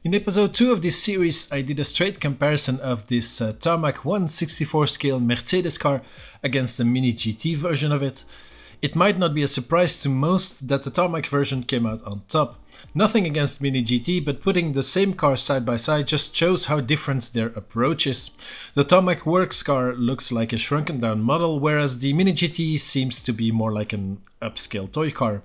In episode 2 of this series, I did a straight comparison of this Tarmac 1/64 scale Mercedes car against the Mini GT version of it. It might not be a surprise to most that the Tarmac version came out on top. Nothing against Mini GT, but putting the same cars side by side just shows how different their approach is. The Tarmac Works car looks like a shrunken down model, whereas the Mini GT seems to be more like an upscale toy car.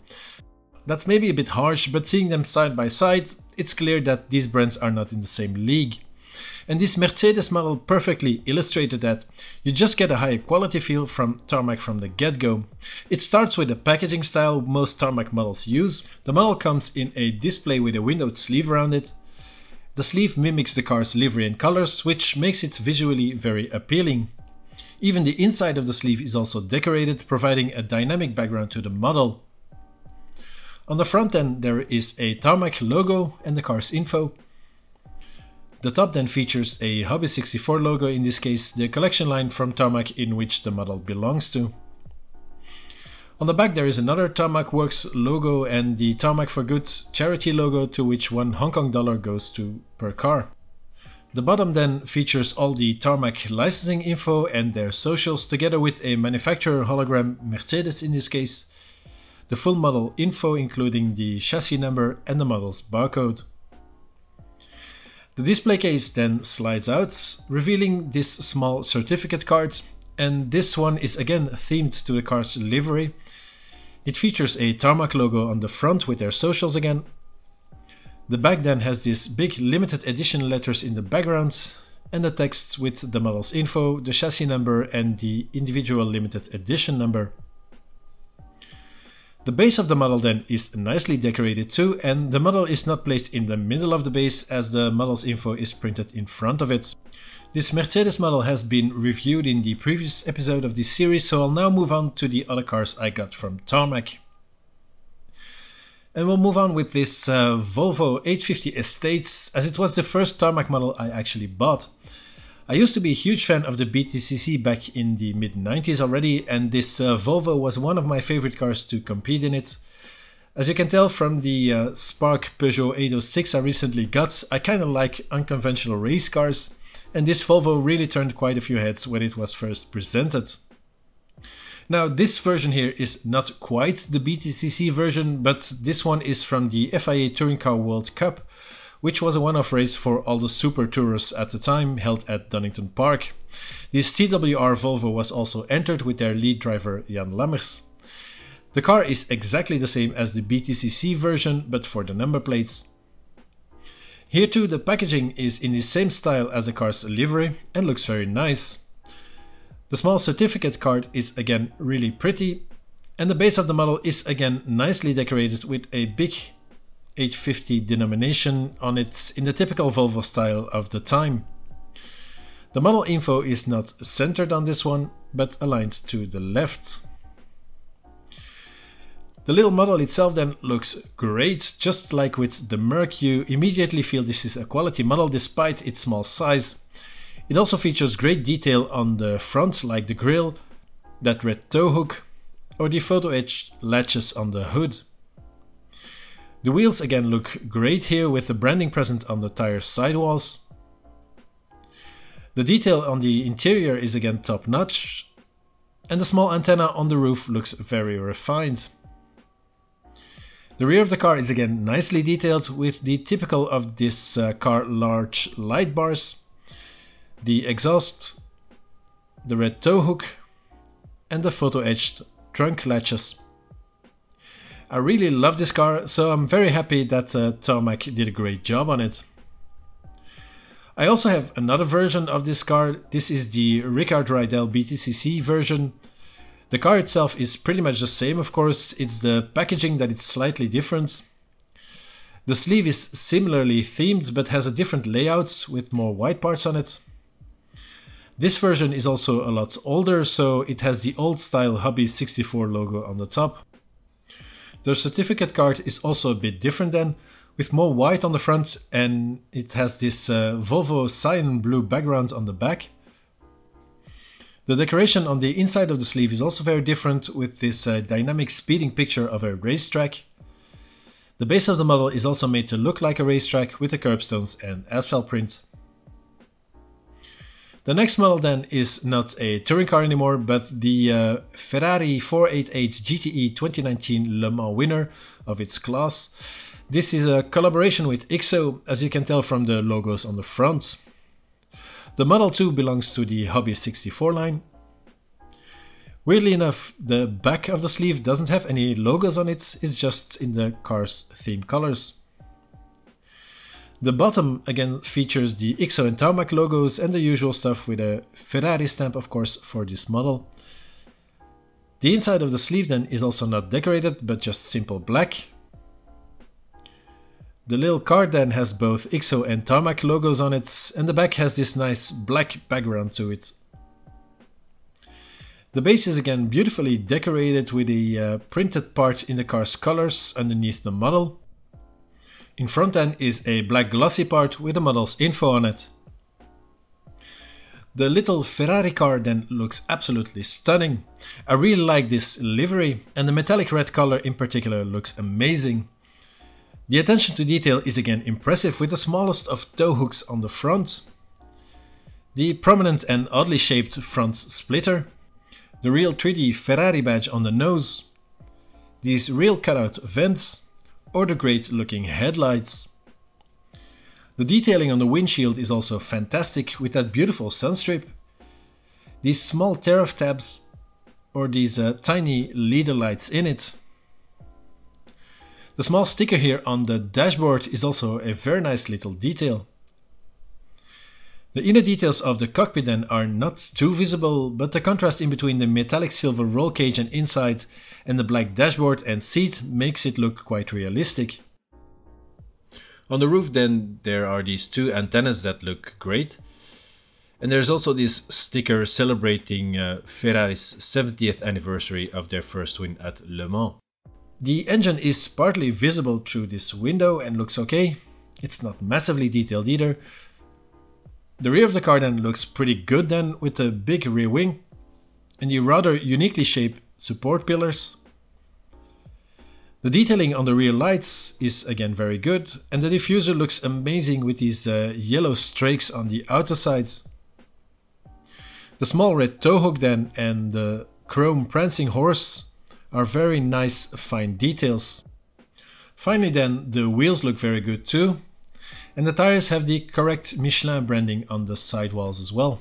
That's maybe a bit harsh, but seeing them side by side, it's clear that these brands are not in the same league. And this Mercedes model perfectly illustrated that. You just get a high quality feel from Tarmac from the get-go. It starts with the packaging style most Tarmac models use. The model comes in a display with a windowed sleeve around it. The sleeve mimics the car's livery and colors, which makes it visually very appealing. Even the inside of the sleeve is also decorated, providing a dynamic background to the model. On the front then there is a Tarmac logo and the car's info. The top then features a Hobby 64 logo, in this case the collection line from Tarmac in which the model belongs to. On the back there is another Tarmac Works logo and the Tarmac for Good charity logo, to which $1 Hong Kong goes to per car. The bottom then features all the Tarmac licensing info and their socials, together with a manufacturer hologram, Mercedes in this case. The full model info, including the chassis number and the model's barcode. The display case then slides out, revealing this small certificate card, and this one is again themed to the car's livery. It features a Tarmac logo on the front with their socials again. The back then has this big limited edition letters in the background, and the text with the model's info, the chassis number and the individual limited edition number. The base of the model then is nicely decorated too, and the model is not placed in the middle of the base as the model's info is printed in front of it. This Mercedes model has been reviewed in the previous episode of this series, so I'll now move on to the other cars I got from Tarmac. And we'll move on with this Volvo 850 Estates, as it was the first Tarmac model I actually bought. I used to be a huge fan of the BTCC back in the mid-90s already, and this Volvo was one of my favorite cars to compete in it. As you can tell from the Spark Peugeot 806 I recently got, I kinda like unconventional race cars, and this Volvo really turned quite a few heads when it was first presented. Now this version here is not quite the BTCC version, but this one is from the FIA Touring Car World Cup, which was a one-off race for all the super tourists at the time, held at Donington Park. This TWR Volvo was also entered with their lead driver Jan Lammers. The car is exactly the same as the BTCC version, but for the number plates. Here too the packaging is in the same style as the car's livery and looks very nice. The small certificate card is again really pretty, and the base of the model is again nicely decorated with a big 850 denomination on it in the typical Volvo style of the time. The model info is not centered on this one, but aligned to the left. The little model itself then looks great. Just like with the Merc, you immediately feel this is a quality model despite its small size. It also features great detail on the front, like the grille, that red tow hook, or the photo etched latches on the hood. The wheels again look great here, with the branding present on the tire sidewalls. The detail on the interior is again top notch, and the small antenna on the roof looks very refined. The rear of the car is again nicely detailed, with the typical of this car large light bars, the exhaust, the red tow hook, and the photo etched trunk latches. I really love this car, so I'm very happy that Tarmac did a great job on it. I also have another version of this car. This is the Rickard Rydell BTCC version. The car itself is pretty much the same, of course. It's the packaging that is slightly different. The sleeve is similarly themed, but has a different layout with more white parts on it. This version is also a lot older, so it has the old style Hobby 64 logo on the top. The certificate card is also a bit different then, with more white on the front, and it has this Volvo cyan blue background on the back. The decoration on the inside of the sleeve is also very different, with this dynamic speeding picture of a racetrack. The base of the model is also made to look like a racetrack with the curbstones and asphalt print. The next model then is not a touring car anymore, but the Ferrari 488 GTE 2019 Le Mans winner of its class. This is a collaboration with XO, as you can tell from the logos on the front. The Model 2 belongs to the Hobby 64 line. Weirdly enough, the back of the sleeve doesn't have any logos on it, it's just in the car's theme colors. The bottom again features the XO and Tarmac logos and the usual stuff with a Ferrari stamp, of course, for this model. The inside of the sleeve then is also not decorated, but just simple black. The little card then has both XO and Tarmac logos on it, and the back has this nice black background to it. The base is again beautifully decorated with a printed part in the car's colors underneath the model. In front then is a black glossy part with the model's info on it. The little Ferrari car then looks absolutely stunning. I really like this livery, and the metallic red color in particular looks amazing. The attention to detail is again impressive with the smallest of tow hooks on the front. The prominent and oddly shaped front splitter. The real 3D Ferrari badge on the nose, these real cutout vents, or the great looking headlights. The detailing on the windshield is also fantastic with that beautiful sun strip, these small tariff tabs, or these tiny leader lights in it. The small sticker here on the dashboard is also a very nice little detail. The inner details of the cockpit then are not too visible, but the contrast in between the metallic silver roll cage and inside and the black dashboard and seat makes it look quite realistic. On the roof then there are these two antennas that look great. And there's also this sticker celebrating Ferrari's 70th anniversary of their first win at Le Mans. The engine is partly visible through this window and looks okay. It's not massively detailed either. The rear of the car then looks pretty good then, with a big rear wing and the rather uniquely shaped support pillars. The detailing on the rear lights is again very good, and the diffuser looks amazing with these yellow streaks on the outer sides. The small red tow hook then and the chrome prancing horse are very nice fine details. Finally then, the wheels look very good too. And the tires have the correct Michelin branding on the sidewalls as well.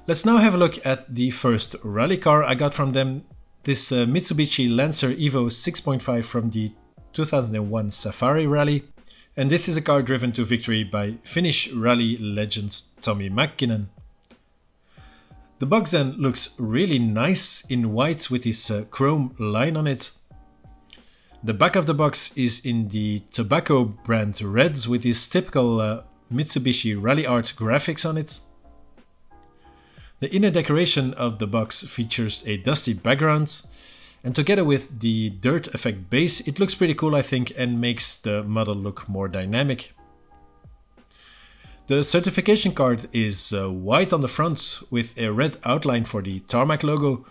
Let's now have a look at the first rally car I got from them. This Mitsubishi Lancer Evo 6.5 from the 2001 Safari Rally. And this is a car driven to victory by Finnish rally legend Tommi Mäkinen. The box then looks really nice in white with this chrome line on it. The back of the box is in the tobacco brand red with this typical Mitsubishi rally art graphics on it. The inner decoration of the box features a dusty background, and together with the dirt effect base it looks pretty cool I think and makes the model look more dynamic. The certification card is white on the front with a red outline for the Tarmac logo.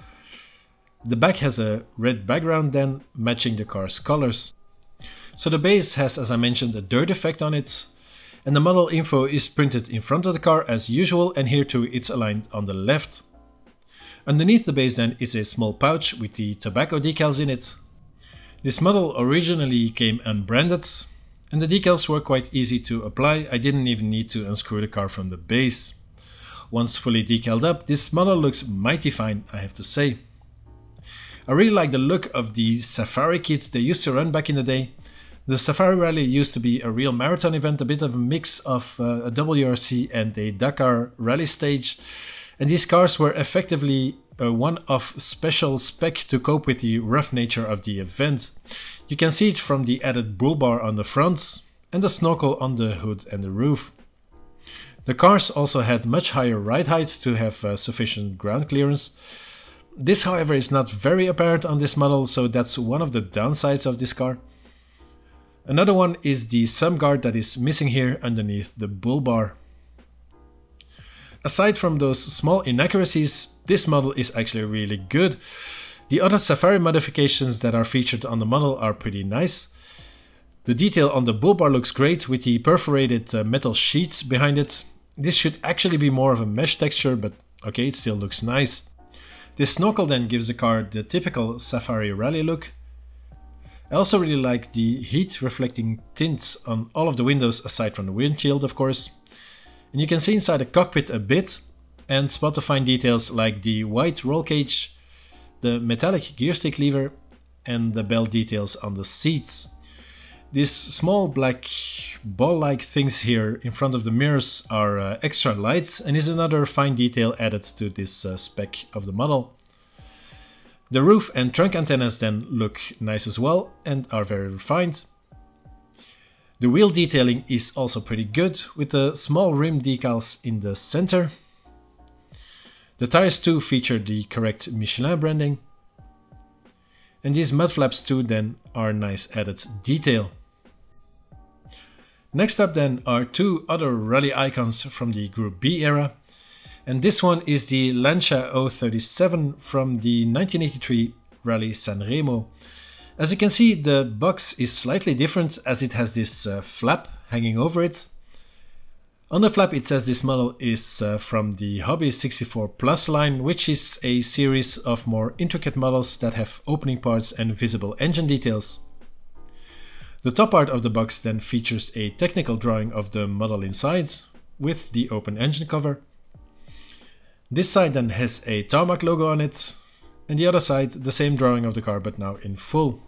The back has a red background then, matching the car's colors. So the base has, as I mentioned, a dirt effect on it, and the model info is printed in front of the car as usual, and here too it's aligned on the left. Underneath the base then is a small pouch with the tobacco decals in it. This model originally came unbranded, and the decals were quite easy to apply. I didn't even need to unscrew the car from the base. Once fully decaled up, this model looks mighty fine, I have to say. I really like the look of the Safari kits they used to run back in the day. The Safari Rally used to be a real marathon event, a bit of a mix of a WRC and a Dakar rally stage. And these cars were effectively a one-off special spec to cope with the rough nature of the event. You can see it from the added bull bar on the front and the snorkel on the hood and the roof. The cars also had much higher ride height to have sufficient ground clearance. This, however, is not very apparent on this model, so that's one of the downsides of this car. Another one is the sum guard that is missing here underneath the bull bar. Aside from those small inaccuracies, this model is actually really good. The other Safari modifications that are featured on the model are pretty nice. The detail on the bull bar looks great with the perforated metal sheets behind it. This should actually be more of a mesh texture, but okay, it still looks nice. This snorkel then gives the car the typical Safari rally look. I also really like the heat reflecting tints on all of the windows aside from the windshield, of course. And you can see inside the cockpit a bit and spot the fine details like the white roll cage, the metallic gear stick lever and the bell details on the seats. These small black ball-like things here in front of the mirrors are extra lights and is another fine detail added to this spec of the model. The roof and trunk antennas then look nice as well and are very refined. The wheel detailing is also pretty good with the small rim decals in the center. The tires too feature the correct Michelin branding. And these mud flaps too then are nice added detail. Next up then are two other rally icons from the Group B era. And this one is the Lancia 037 from the 1983 Rally Sanremo. As you can see, the box is slightly different as it has this flap hanging over it. On the flap it says this model is from the Hobby 64 Plus line, which is a series of more intricate models that have opening parts and visible engine details. The top part of the box then features a technical drawing of the model inside with the open engine cover. This side then has a Tarmac logo on it, and the other side the same drawing of the car but now in full.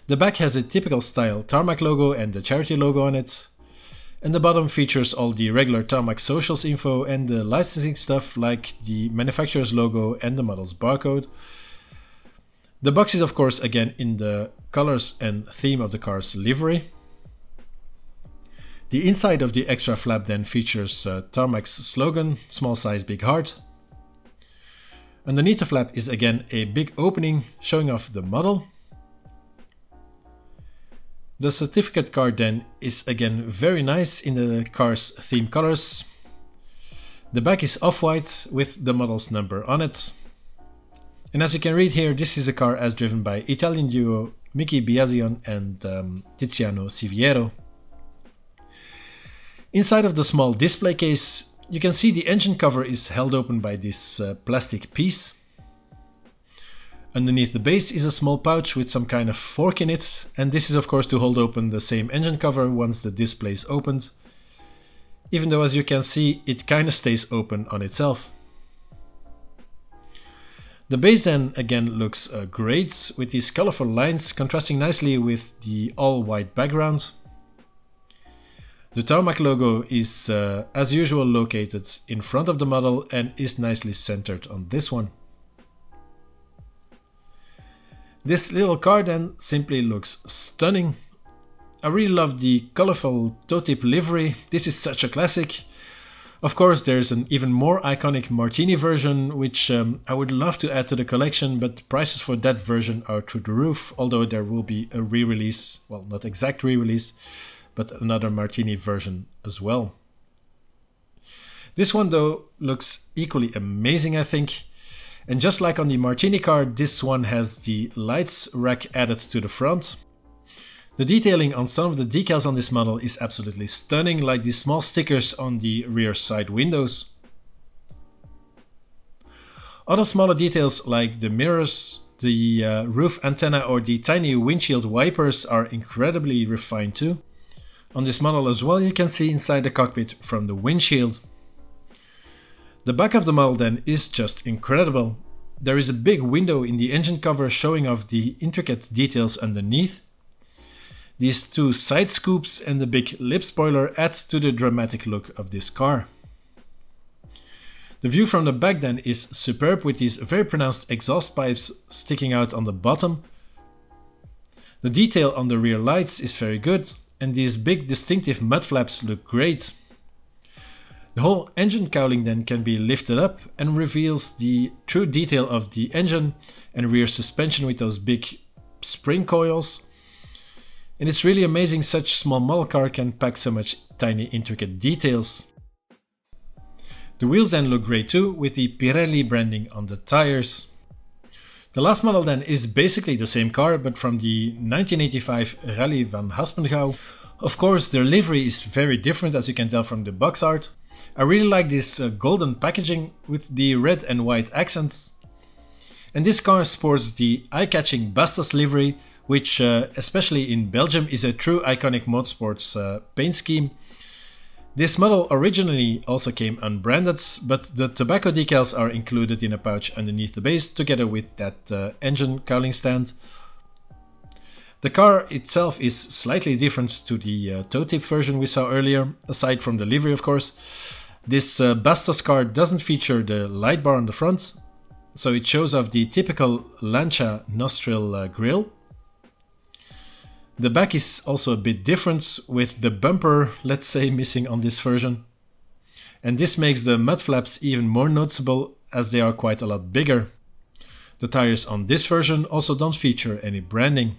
The back has a typical style Tarmac logo and the charity logo on it, and the bottom features all the regular Tarmac socials info and the licensing stuff like the manufacturer's logo and the model's barcode. The box is of course again in the colors and theme of the car's livery. The inside of the extra flap then features Tarmac's slogan, small size big heart. Underneath the flap is again a big opening showing off the model. The certificate card then is again very nice in the car's theme colors. The back is off-white with the model's number on it. And as you can read here, this is a car as driven by Italian duo Miki Biasion and Tiziano Siviero. Inside of the small display case, you can see the engine cover is held open by this plastic piece. Underneath the base is a small pouch with some kind of fork in it, and this is of course to hold open the same engine cover once the display is opened. Even though as you can see, it kinda stays open on itself. The base then again looks great with these colorful lines contrasting nicely with the all white background. The Tarmac logo is as usual located in front of the model and is nicely centered on this one. This little car then simply looks stunning. I really love the colorful toe tip livery, this is such a classic. Of course there's an even more iconic Martini version which I would love to add to the collection, but prices for that version are through the roof, although there will be a re-release, well not exact re-release, but another Martini version as well. This one though looks equally amazing I think, and just like on the Martini car, this one has the lights rack added to the front. The detailing on some of the decals on this model is absolutely stunning, like these small stickers on the rear side windows. Other smaller details like the mirrors, the roof antenna or the tiny windshield wipers are incredibly refined too. On this model as well you can see inside the cockpit from the windshield. The back of the model then is just incredible. There is a big window in the engine cover showing off the intricate details underneath. These two side scoops and the big lip spoiler add to the dramatic look of this car. The view from the back then is superb with these very pronounced exhaust pipes sticking out on the bottom. The detail on the rear lights is very good and these big distinctive mud flaps look great. The whole engine cowling then can be lifted up and reveals the true detail of the engine and rear suspension with those big spring coils. And it's really amazing such small model car can pack so much tiny intricate details. The wheels then look great too with the Pirelli branding on the tires. The last model then is basically the same car, but from the 1985 Rally van Haspengouw. Of course, their livery is very different, as you can tell from the box art. I really like this golden packaging with the red and white accents. And this car sports the eye-catching Bastos livery, which especially in Belgium is a true iconic motorsports paint scheme. This model originally also came unbranded, but the tobacco decals are included in a pouch underneath the base together with that engine cowling stand. The car itself is slightly different to the toe tip version we saw earlier, aside from the livery of course. This Bastos car doesn't feature the light bar on the front, so it shows off the typical Lancia nostril grille. The back is also a bit different, with the bumper, let's say, missing on this version. And this makes the mud flaps even more noticeable, as they are quite a lot bigger. The tires on this version also don't feature any branding.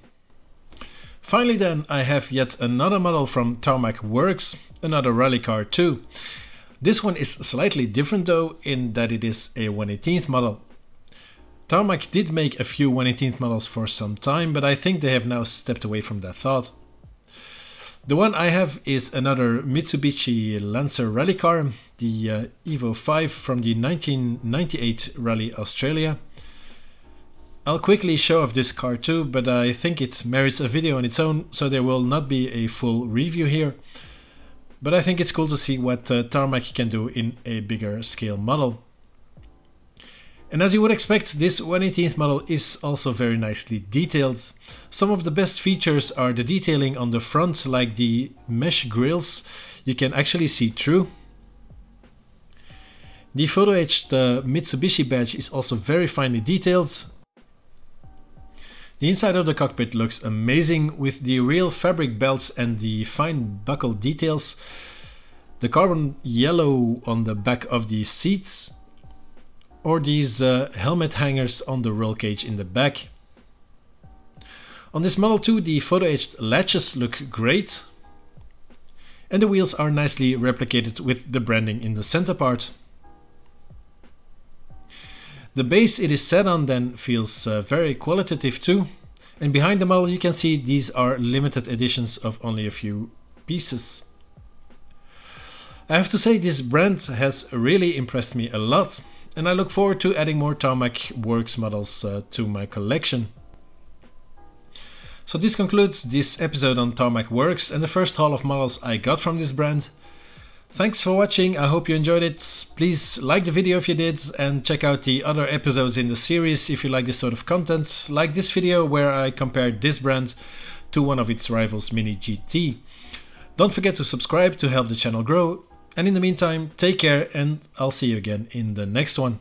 Finally then, I have yet another model from Tarmac Works, another rally car too. This one is slightly different though, in that it is a 1/18th model. Tarmac did make a few 1/18th models for some time, but I think they have now stepped away from that thought. The one I have is another Mitsubishi Lancer rally car, the Evo 5 from the 1998 Rally Australia. I'll quickly show off this car too, but I think it merits a video on its own, so there will not be a full review here. But I think it's cool to see what Tarmac can do in a bigger scale model. And as you would expect, this 1/18th model is also very nicely detailed. Some of the best features are the detailing on the front, like the mesh grills you can actually see through. The photo-etched Mitsubishi badge is also very finely detailed. The inside of the cockpit looks amazing with the real fabric belts and the fine buckle details. The carbon yellow on the back of the seats, or these helmet hangers on the roll cage in the back. On this model too, the photo-etched latches look great, and the wheels are nicely replicated with the branding in the center part. The base it is set on then feels very qualitative too, and behind the model you can see these are limited editions of only a few pieces. I have to say this brand has really impressed me a lot, and I look forward to adding more Tarmac Works models to my collection. So this concludes this episode on Tarmac Works and the first haul of models I got from this brand. Thanks for watching, I hope you enjoyed it. Please like the video if you did, and check out the other episodes in the series if you like this sort of content, like this video where I compared this brand to one of its rivals, Mini GT. Don't forget to subscribe to help the channel grow, and in the meantime, take care and I'll see you again in the next one.